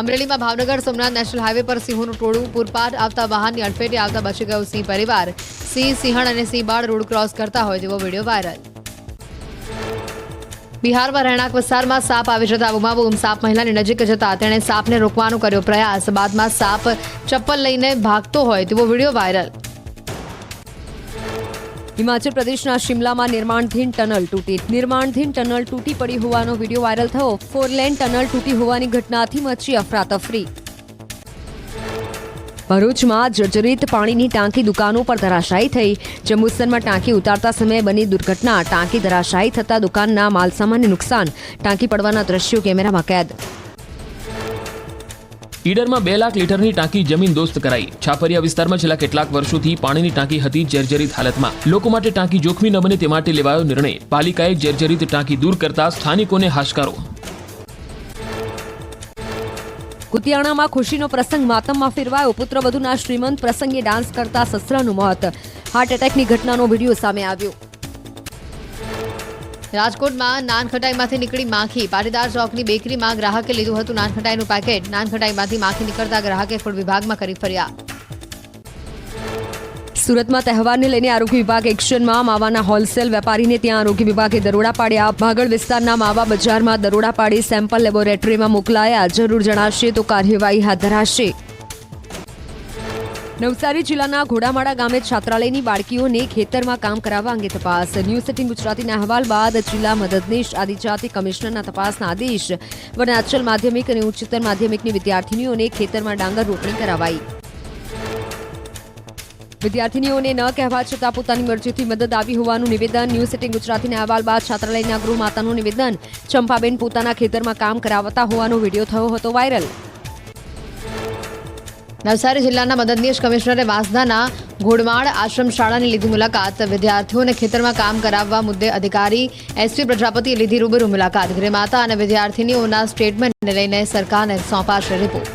અમરેલીમાં Bhavnagar Somnath national highway પર સિંહોનું ટોળું પૂરપાટ આવતા વાહનની અડફેટે આવતા બચી ગયો સિંહ પરિવાર. સિંહ, સિંહણ અને સિંહ બાળ રોડ ક્રોસ કરતા હોય તેવો વિડીયો વાયરલ. બિહારમાં રહેણાંક વિસ્તારમાં સાપ આવી જતા બૂમાબૂમ. સાપ મહિલાની નજીક જતા તેણે સાપને રોકવાનો કર્યો પ્રયાસ. બાદમાં સાપ ચપ્પલ લઈને ભાગતો હોય તેવો વિડીયો વાયરલ. હિમાચલ પ્રદેશના શિમલામાં નિર્માણધીન ટનલ તૂટી પડી હોવાનો વિડીયો વાયરલ થયો. 4 લેન ટનલ તૂટી હોવાની ઘટનાથી મચી અફરાતફરી. ભરૂચમાં જર્જરિત પાણીની ટાંકી દુકાનો પર ધરાશાયી થઈ. જંબુસરમાં ટાંકી ઉતારતા સમયે બની દુર્ઘટના. ટાંકી ધરાશાયી થતા દુકાનના માલસામાનને નુકસાન. ટાંકી પડવાના દ્રશ્યો કેમેરામાં કેદ. ઈડરમાં 2 લાખ લીટરની ટાંકી જમીન દોસ્ત કરાઈ. છાપરિયા વિસ્તારમાં છેલ્લા કેટલાક વર્ષોથી પાણીની ટાંકી હતી જર્જરિત હાલતમાં. લોકો માટે ટાંકી જોખમી ન બને તે માટે લેવાયો નિર્ણય. પાલિકાએ જર્જરિત ટાંકી દૂર કરતા સ્થાનિકોને હાશકારો. કુતિયાણામાં ખુશીનો પ્રસંગ માતમમાં ફેરવાયો. પુત્રવધૂના શ્રીમંત પ્રસંગે ડાન્સ કરતા સસરાનું મોત. હાર્ટ એટેકની ઘટનાનો વિડીયો સામે આવ્યો. રાજકોટમાં નાનખટાઈમાંથી નીકળી માખી. પાટીદાર ચોકની બેકરીમાં ગ્રાહકે લીધું હતું નાનખટાઈનું પેકેટ. નાનખટાઈમાંથી માખી નીકળતા ગ્રાહકે ફૂડ વિભાગમાં કરી ફરિયાદ. સુરતમાં તહેવારને લઈને આરોગ્ય વિભાગ એક્શનમાં. માવાના હોલસેલ વેપારીને ત્યાં આરોગ્ય વિભાગે દરોડા પાડ્યા. ભાગળ વિસ્તારના માવા બજારમાં દરોડા પાડી સેમ્પલ લેબોરેટરીમાં મોકલાયા. જરૂર જણાશે તો કાર્યવાહી હાથ ધરાશે. નવસારી જિલ્લાના ઘોડામાળા ગામે છાત્રાલયની બાળકીઓને ખેતરમાં કામ કરાવવા અંગે તપાસ. ન્યૂઝ 18 ગુજરાતીના અહેવાલ બાદ જિલ્લા મદદનીશ આદિજાતિ કમિશનરના તપાસના આદેશ. વનાચલ માધ્યમિક અને ઉચ્ચતર માધ્યમિકની વિદ્યાર્થીનીઓને ખેતરમાં ડાંગર રોપણી કરાવાઈ. વિદ્યાર્થીનીઓને ન કહેવા છતાં પોતાની મરજીથી મદદ આવી હોવાનું નિવેદન. ન્યૂઝ 18 ગુજરાતીના અહેવાલ બાદ છાત્રાલયના ગૃહમાતાનું નિવેદન. ચંપાબેન પોતાના ખેતરમાં કામ કરાવતા હોવાનો વિડીયો થયો હતો વાયરલ. નવસારી જિલ્લાના મદદનીશ કમિશનરે વાંસદાના ઘોડમાળ આશ્રમ શાળાની લીધી મુલાકાત. વિદ્યાર્થીઓને ખેતરમાં કામ કરાવવા મુદ્દે અધિકારી એસપી પ્રજાપતિએ લીધી રૂબરૂ મુલાકાત. ગૃહમાતા અને વિદ્યાર્થીનીઓના સ્ટેટમેન્ટને લઈને સરકારને સોંપાશે રિપોર્ટ.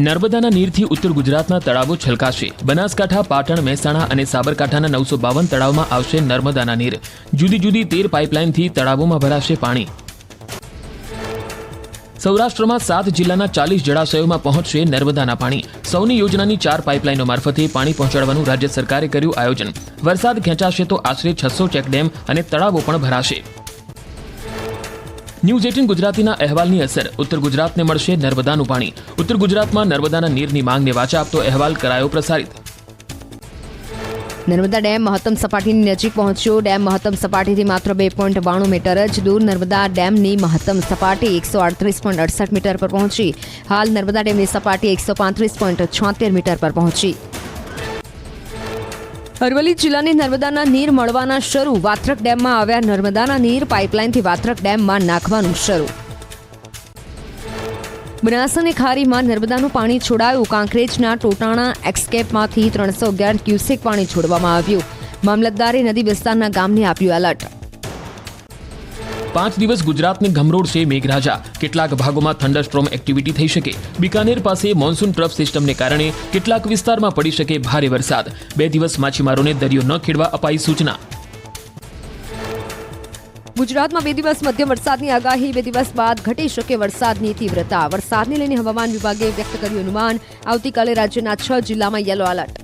નર્મદાના નીરથી ઉત્તર ગુજરાતના તળાવો છલકાશે. બનાસકાંઠા, પાટણ, મહેસાણા અને સાબરકાંઠાના 952 તળાવમાં આવશે નર્મદાના નીર. જુદી જુદી 13 પાઇપલાઇનથી તળાવોમાં ભરાશે પાણી. સૌરાષ્ટ્રમાં 7 જિલ્લાના 40 જળાશયોમાં પહોંચશે નર્મદાના પાણી. સૌની યોજનાની 4 પાઇપલાઇનો મારફતે પાણી પહોંચાડવાનું રાજ્ય સરકારે કર્યું આયોજન. વરસાદ ખેંચાશે તો આશરે 600 ચેકડેમ અને તળાવો પણ ભરાશે. ન્યૂઝ 18 ગુજરાતીના અહેવાલની અસર. ઉત્તર ગુજરાતને મળશે નર્મદાનું પાણી. ઉત્તર ગુજરાતમાં નર્મદાના નીરની માંગને વાચા આપતો અહેવાલ કરાયો પ્રસારિત. નર્મદા ડેમ મહત્તમ સપાટીની નજીક પહોંચ્યો. ડેમ મહત્તમ સપાટીથી માત્ર 2.92 મીટર જ દૂર. નર્મદા ડેમની મહત્તમ સપાટી 138.68 મીટર પર પહોંચી. હાલ નર્મદા ડેમની સપાટી 135.76 મીટર પર પહોંચી. અરવલ્લી જિલ્લાની નર્મદાના નીર મળવાના શરૂ. વાત્રક ડેમમાં આવ્યા નર્મદાના નીર. પાઇપલાઇનથી વાત્રક ડેમમાં નાખવાનું શરૂ. બનાસ અને ખારીમાં નર્મદાનું પાણી છોડાયું. કાંકરેજના ટોટાણા એક્સકેપમાંથી 311 ક્યુસેક પાણી છોડવામાં આવ્યું. મામલતદારે નદી વિસ્તારના ગામને આપ્યું એલર્ટ. 5 દિવસ ગુજરાતને ગમરોડશે મેઘરાજા. કેટલાક ભાગોમાં થંડરસ્ટ્રોમ એક્ટિવિટી થઈ શકે. બિકાનેર પાસે મોન્સૂન ટ્રફ સિસ્ટમને કારણે કેટલાક વિસ્તારમાં પડી શકે ભારે વરસાદ. 2 દિવસ માછીમારોને દરિયો ન ખેડવા અપાઈ સૂચના. ગુજરાતમાં 2 દિવસ મધ્યમ વરસાદની આગાહી. 2 દિવસ બાદ ઘટી શકે વરસાદની તીવ્રતા. વરસાદને લઈને હવામાન વિભાગે વ્યક્ત કર્યું અનુમાન. આવતીકાલે રાજ્યના 6 જિલ્લામાં યલો એલર્ટ.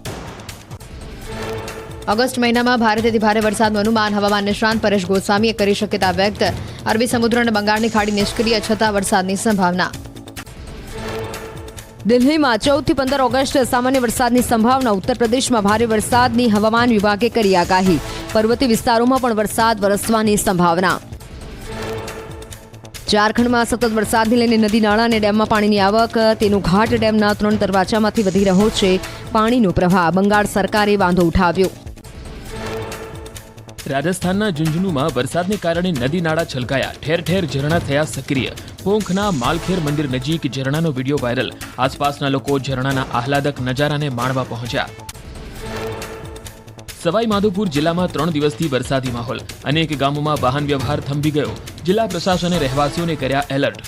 ઓગસ્ટ મહિનામાં ભારેથી ભારે વરસાદનું અનુમાન. હવામાન નિષ્ણાંત પરેશ ગોસ્વામીએ કરી શક્યતા વ્યક્ત. અરબી સમુદ્ર અને બંગાળની ખાડી નિષ્ક્રિય છતાં વરસાદની સંભાવના. દિલ્હીમાં 14 થી 15 ઓગસ્ટ સામાન્ય વરસાદની સંભાવના. ઉત્તર પ્રદેશમાં ભારે વરસાદની હવામાન વિભાગે કરી આગાહી. પર્વતીય વિસ્તારોમાં પણ વરસાદ વરસવાની સંભાવના. ઝારખંડમાં સતત વરસાદને લઈને નદી નાળા અને ડેમમાં પાણીની આવક. તેનું ઘાટ ડેમના 3 દરવાજામાંથી વધી રહ્યો છે પાણીનો પ્રવાહ. બંગાળ સરકારે વાંધો ઉઠાવ્યો. રાજસ્થાનના ઝુંઝુનુમાં વરસાદને કારણે નદી નાળા છલકાયા. ઠેર ઠેર ઝરણા થયા સક્રિય. પોંખના માલખેર મંદિર નજીક ઝરણાનો વિડીયો વાયરલ. આસપાસના લોકો ઝરણાના આહલાદક નજારાને માણવા પહોંચ્યા. સવાઈ માધોપુર જિલ્લામાં 3 દિવસથી વરસાદી માહોલ. અનેક ગામોમાં વાહન વ્યવહાર થંભી ગયો. જિલ્લા પ્રશાસને રહેવાસીઓને કર્યા એલર્ટ.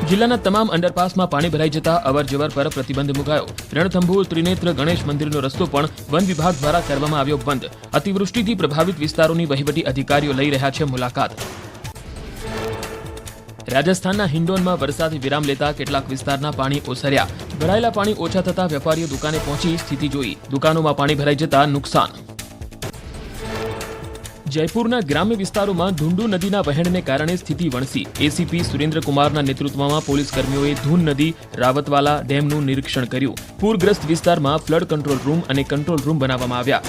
જિલ્લાના તમામ અંડરપાસમાં પાણી ભરાઈ જતા અવરજવર પર પ્રતિબંધ મુકાયો. રણથંભોર ત્રિનેત્ર ગણેશ મંદિરનો રસ્તો પણ વન વિભાગ દ્વારા કરવામાં આવ્યો બંધ. અતિવૃષ્ટિથી પ્રભાવિત વિસ્તારોની વહીવટી અધિકારીઓ લઈ રહ્યા છે મુલાકાત. રાજસ્થાનના હિંડોનમાં વરસાદે વિરામ લેતા કેટલાક વિસ્તારના પાણી ઓસર્યા. ભરાયેલા પાણી ઓછા થતા વેપારીઓ દુકાને પહોંચી સ્થિતિ જોઈ. દુકાનોમાં પાણી ભરાઈ જતા નુકસાન. જયપુરના ગ્રામ્ય વિસ્તારોમાં ધુંડુ નદીના વહેણને કારણે સ્થિતિ વણસી. એસીપી સુરેન્દ્રકુમારના નેતૃત્વમાં પોલીસ કર્મીઓએ ધૂન નદી રાવતવાલા ડેમનું નિરીક્ષણ કર્યું. પૂરગ્રસ્ત વિસ્તારમાં ફ્લડ કંટ્રોલ રૂમ અને કંટ્રોલ રૂમ બનાવવામાં આવ્યા.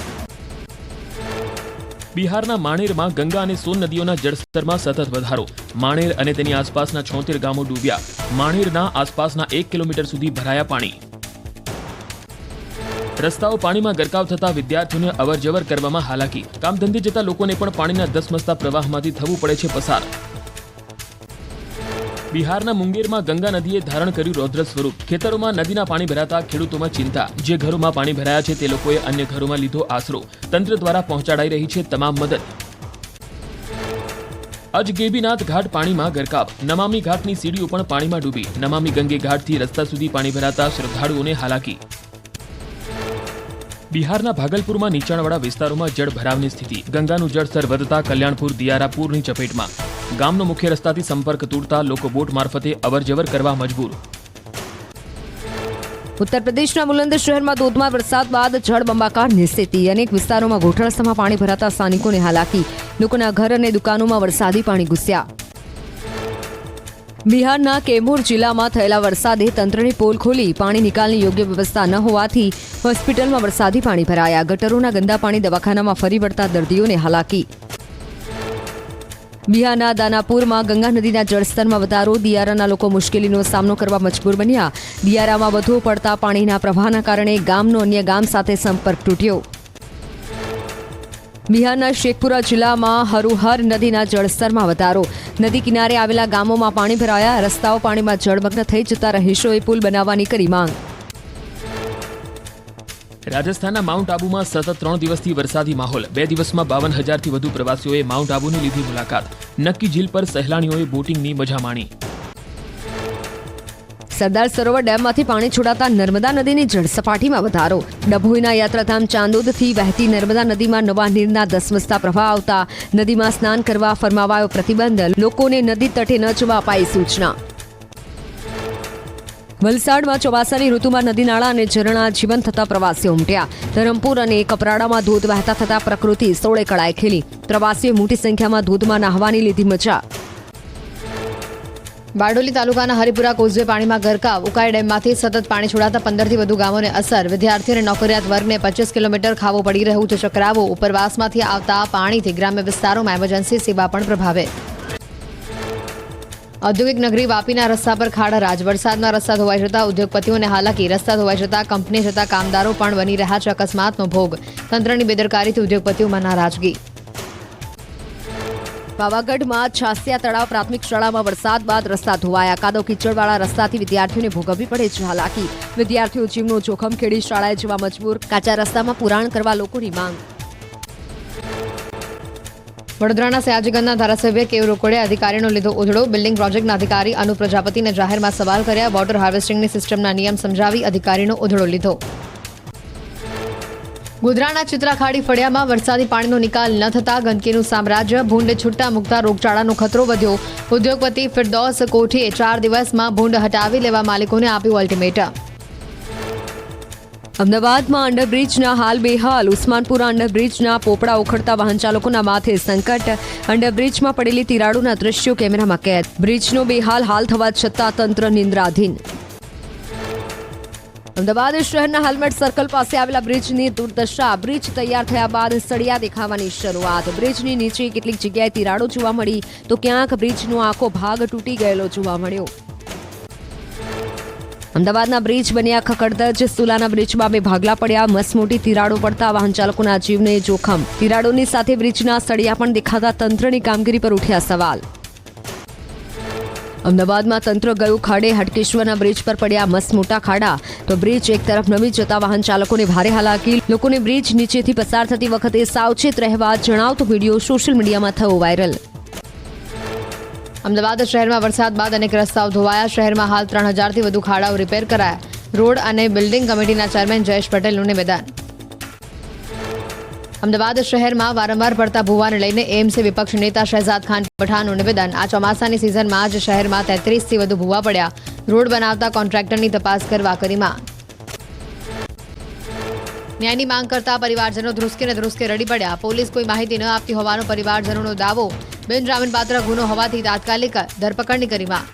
બિહારના માણેરમાં ગંગા અને સોન નદીઓના જળસ્તરમાં સતત વધારો. માણેર અને તેની આસપાસના 76 ગામો ડૂબ્યા. માણેરના આસપાસના 1 કિલોમીટર સુધી ભરાયા પાણી. રસ્તાઓ પાણીમાં ગરકાવ થતા વિદ્યાર્થીઓને અવરજવર કરવામાં હાલાકી. કામ ધંધે જતા લોકોને પણ પાણીના ધસમસતા પ્રવાહમાંથી થવું પડે છે પસાર. બિહારના મુંગેરમાં ગંગા નદીએ ધારણ કર્યું રૌદ્ર સ્વરૂપ. ખેતરોમાં નદીના પાણી ભરાતા ખેડૂતોમાં ચિંતા. જે ઘરોમાં પાણી ભરાયા છે તે લોકોએ અન્ય ઘરોમાં લીધો આશરો. તંત્ર દ્વારા પહોંચાડાઈ રહી છે તમામ મદદ. અજગેબીનાથ ઘાટ પાણીમાં ગરકાવ. નમામી ઘાટની સીડીઓ પણ પાણીમાં ડૂબી. નમામી ગંગે ઘાટથી રસ્તા સુધી પાણી ભરાતા શ્રદ્ધાળુઓને હાલાકી. બિહારના ભાગલપુરમાં નીચાણવાળા વિસ્તારોમાં જળ ભરાવની સ્થિતિ. ગંગાનું જળસ્તર વધતા કલ્યાણપુર દિયારા પૂરની ચપેટમાં. ગામનો મુખ્ય રસ્તાથી સંપર્ક તૂટતા લોકો બોટ મારફતે અવરજવર કરવા મજબૂર. ઉત્તર પ્રદેશના બુલંદ શહેરમાં ધોધમાર વરસાદ બાદ જળબંબાકારની સ્થિતિ. અનેક વિસ્તારોમાં ઘોટરસ્તામાં પાણી ભરાતા સ્થાનિકોને હાલાકી. લોકોના ઘર અને દુકાનોમાં વરસાદી પાણી ઘૂસ્યા. બિહારના કેમૂર જિલ્લામાં થયેલા વરસાદે તંત્રની પોલ ખોલી. પાણી નિકાલની યોગ્ય વ્યવસ્થા ન હોવાથી હોસ્પિટલમાં વરસાદી પાણી ભરાયા. ગટરોના ગંદા પાણી દવાખાનામાં ફરી વળતા દર્દીઓને હાલાકી. બિહારના દાનાપુરમાં ગંગા નદીના જળસ્તરમાં વધારો. દિયારાના લોકો મુશ્કેલીનો સામનો કરવા મજબૂર બન્યા. દિયારામાં વધુ પડતા પાણીના પ્રવાહના કારણે ગામનો અન્ય ગામ સાથે સંપર્ક તૂટ્યો. બિહારના શેખપુરા જિલ્લામાં હરુહર નદીના જળસ્તરમાં વધારો. નદી કિનારે આવેલા ગામોમાં પાણી ભરાયા. રસ્તાઓ પાણીમાં જળમગ્ન થઈ જતા રહીશોએ પુલ બનાવવાની કરી માંગ. રાજસ્થાનના માઉન્ટ આબુમાં સતત 3 દિવસથી વરસાદી માહોલ. 2 દિવસમાં 52,000થી વધુ પ્રવાસીઓએ માઉન્ટ આબુની લીધી મુલાકાત. નક્કી ઝીલ પર સહેલાણીઓએ બોટિંગની મજા માણી. સરદાર સરોવર ડેમમાંથી પાણી છોડાતા નર્મદા નદીની જળસપાટીમાં વધારો. ડભોઈના યાત્રાધામ ચાંદોદથી વહેતી નર્મદા નદીમાં નવા નીરના ધસમસતા પ્રવાહ આવતા નદીમાં સ્નાન કરવા ફરમાવાયો પ્રતિબંધ. લોકોને નદી તટે ન જવા અપાઈ સૂચના. વલસાડમાં ચોમાસાની ઋતુમાં નદી નાળા અને ઝરણા જીવંત થતા પ્રવાસીઓ ઉમટ્યા. ધરમપુર અને કપરાડામાં ધોધ વહેતા થતા પ્રકૃતિ સોળે કળાએ ખીલી. પ્રવાસીઓ મોટી સંખ્યામાં ધોધમાં નાહવાની લીધી મજા. બારડોલી તાલુકાના હરિપુરા કોઝવે પાણીમાં ગરકાવ. ઉકાઈ ડેમમાંથી સતત પાણી છોડાતા 15થી વધુ ગામોને અસર. વિદ્યાર્થીઓ અને નોકરિયાત વર્ગને 25 કિલોમીટર ખાવો પડી રહ્યું છે ચક્રાવો. ઉપરવાસમાંથી આવતા પાણીથી ગ્રામ્ય વિસ્તારોમાં એમરજન્સી સેવા પણ પ્રભાવિત. ઔદ્યોગિક નગરી વાપીના રસ્તા પર ખાડારાજ. વરસાદના રસ્તા ધોવાઈ જતા ઉદ્યોગપતિઓને હાલાકી. રસ્તા ધોવાઈ જતા કંપની જતા કામદારો પણ બની રહ્યા છે અકસ્માતનો ભોગ. તંત્રની બેદરકારીથી ઉદ્યોગપતિઓમાં નારાજગી. પાવાગઢમાં છાસિયા તળાવ પ્રાથમિક શાળામાં વરસાદ બાદ રસ્તા ધોવાયા. કાદવ કીચડવાળા રસ્તાથી વિદ્યાર્થીઓને ભોગવવી પડે છે હાલાકી. વિદ્યાર્થીઓ જીવનું જોખમ ખેડી શાળાએ જવા મજબૂર. કાચા રસ્તામાં પુરાણ કરવા લોકોની માંગ. વડોદરાના સયાજીગંજના ધારાસભ્ય કેવ રોકડે અધિકારીનો લીધો ઉધડો. બિલ્ડિંગ પ્રોજેક્ટના અધિકારી અનુપ પ્રજાપતિને જાહેરમાં સવાલ કર્યા. વોટર હાર્વેસ્ટિંગની સિસ્ટમના નિયમ સમજાવી અધિકારીનો ઉધડો લીધો. ગોધરાના ચિત્રાખાડી ફળિયામાં વરસાદી પાણીનો નિકાલ ન થતા ગંદકીનું સામ્રાજ્ય. ભૂંડ છૂટા મૂકતા રોગચાળાનો ખતરો વધ્યો. ઉદ્યોગપતિ ફિરદૌસ કોઠીએ 4 દિવસમાં ભૂંડ હટાવી લેવા માલિકોને આપ્યું અલ્ટિમેટમ. અમદાવાદમાં અંડરબ્રિજના હાલ બેહાલ. ઉસ્માનપુરા અંડરબ્રિજના પોપડા ઉખડતા વાહન ચાલકોના માથે સંકટ. અંડરબ્રિજમાં પડેલી તિરાડોના દ્રશ્યો કેમેરામાં કેદ. બ્રિજનો બેહાલ હાલ થવા છતાં તંત્ર નિંદ્રાધીન. અમદાવાદ શહેરના હેલ્મેટ સર્કલ પાસે આવેલા બ્રિજની દુર્દશા. બ્રિજ તૈયાર થયા બાદ સળિયા દેખાવાની શરૂઆત. બ્રિજની નીચે કેટલીક જગ્યાએ તિરાડો જોવા મળી તો ક્યાંક બ્રિજનો આખો ભાગ તૂટી ગયેલો જોવા મળ્યો. અમદાવાદના બ્રિજ બન્યા ખખડધજ. સુલાના બ્રિજમાં 2 ભાગલા પડ્યા. મસમોટી તિરાડો પડતા વાહન ચાલકોના જીવને જોખમ. તિરાડોની સાથે બ્રિજના સળિયા પણ દેખાતા તંત્રની કામગીરી પર ઉઠ્યા સવાલ. અમદાવાદમાં તંત્ર ગયું ખાડે. હટકેશ્વરના બ્રિજ પર પડ્યા મસમોટા ખાડા. તો બ્રિજ એક તરફ નમી જતા વાહન ચાલકોને ભારે હાલાકી. લોકોને બ્રિજ નીચેથી પસાર થતી વખતે સાવચેત રહેવા જણાવતો વિડીયો સોશિયલ મીડિયામાં થયો વાયરલ. અમદાવાદ શહેરમાં વરસાદ બાદ અનેક રસ્તાઓ ધોવાયા. શહેરમાં હાલ 3000થી વધુ ખાડાઓ રિપેર કરાયા. રોડ અને બિલ્ડિંગ કમિટીના ચેરમેન જયેશ પટેલનું નિવેદન. અમદાવાદ શહેરમાં વારંવાર પડતા ભૂવાને લઈને એએમસી વિપક્ષ નેતા શહેજાદ ખાન પઠાણનું નિવેદન. આ ચોમાસાની સિઝનમાં જ શહેરમાં 33થી વધુ ભૂવા પડ્યા. રોડ બનાવતા કોન્ટ્રાક્ટરની તપાસ કરવા કરી માંગ. ન્યાયની માંગ કરતા પરિવારજનો ધ્રુસકે રડી પડ્યા. પોલીસ કોઈ માહિતી ન આપતી હોવાનો પરિવારજનોનો દાવો. બિનજામીનપાત્ર ગુનો હોવાથી તાત્કાલિક ધરપકડની કરી માંગ.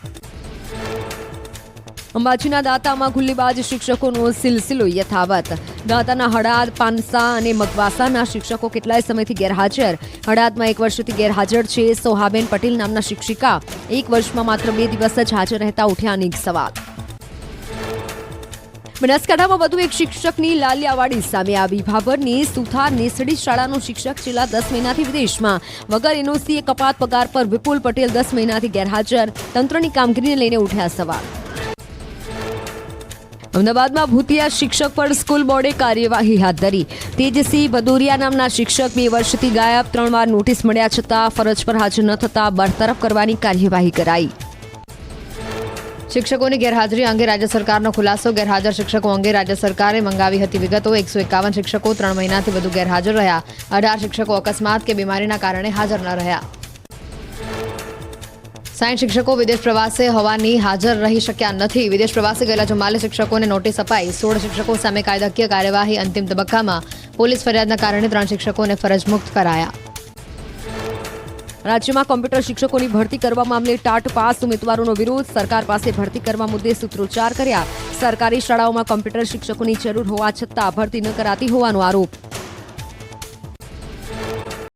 અંબાજીના દાંતામાં ખુલ્લીબાજ શિક્ષકોનો સિલસિલો યથાવત. દાંતાના હડાદ, પાનસા અને મગવાસાના શિક્ષકો કેટલાય સમયથી ગેરહાજર. હડાદમાં 1 વર્ષથી ગેરહાજર છે સોહાબેન પટેલ નામના શિક્ષિકા. 1 વર્ષમાં માત્ર 2 દિવસ જ હાજર રહેતા ઉઠ્યા અનેક સવાલ. બનાસકાંઠામાં વધુ એક શિક્ષકની લાલિયાવાડી સામે આવી. ભાભરની સુથાર નેસડી શાળાનો શિક્ષક છેલ્લા 10 મહિનાથી વિદેશમાં. વગર એનઓસીએ કપાત પગાર પર વિપુલ પટેલ 10 મહિનાથી ગેરહાજર. તંત્રની કામગીરીને લઈને ઉઠ્યા સવાલ. અમદાવાદમાં ભૂતિયા શિક્ષક પર સ્કૂલ બોર્ડે કાર્યવાહી હાથ ધરી. તેજસિંહ ભદોરિયા નામના શિક્ષક 2 વર્ષથી ગાયબ. 3 વાર નોટિસ મળ્યા છતાં ફરજ પર હાજર ન થતા બરતરફ કરવાની કાર્યવાહી કરાઈ. શિક્ષકોની ગેરહાજરી અંગે રાજ્ય સરકારનો ખુલાસો. ગેરહાજર શિક્ષકો અંગે રાજ્ય સરકારે મંગાવી હતી વિગતો. 151 શિક્ષકો 3 મહિનાથી વધુ ગેરહાજર રહ્યા. 18 શિક્ષકો અકસ્માત કે બીમારીના કારણે હાજર ન રહ્યા. 60 શિક્ષકો વિદેશ પ્રવાસે હોવાની હાજર રહી શક્યા નથી. વિદેશ પ્રવાસે ગયેલા 44 શિક્ષકોને નોટિસ અપાઈ. 16 શિક્ષકો સામે કાયદાકીય કાર્યવાહી અંતિમ તબક્કામાં. પોલીસ ફરિયાદના કારણે 3 શિક્ષકોને ફરજ મુક્ત કરાયા. રાજ્યમાં કોમ્પ્યુટર શિક્ષકોની ભરતી કરવા મામલે ટાટ પાસ. ઉમેદવારોનો વિરોધ. સરકાર પાસે ભરતી કરવા મુદ્દે સૂત્રોચ્ચાર કર્યા. સરકારી શાળાઓમાં કોમ્પ્યુટર શિક્ષકોની જરૂર હોવા છતાં ભરતી ન કરાતી હોવાનો આરોપ.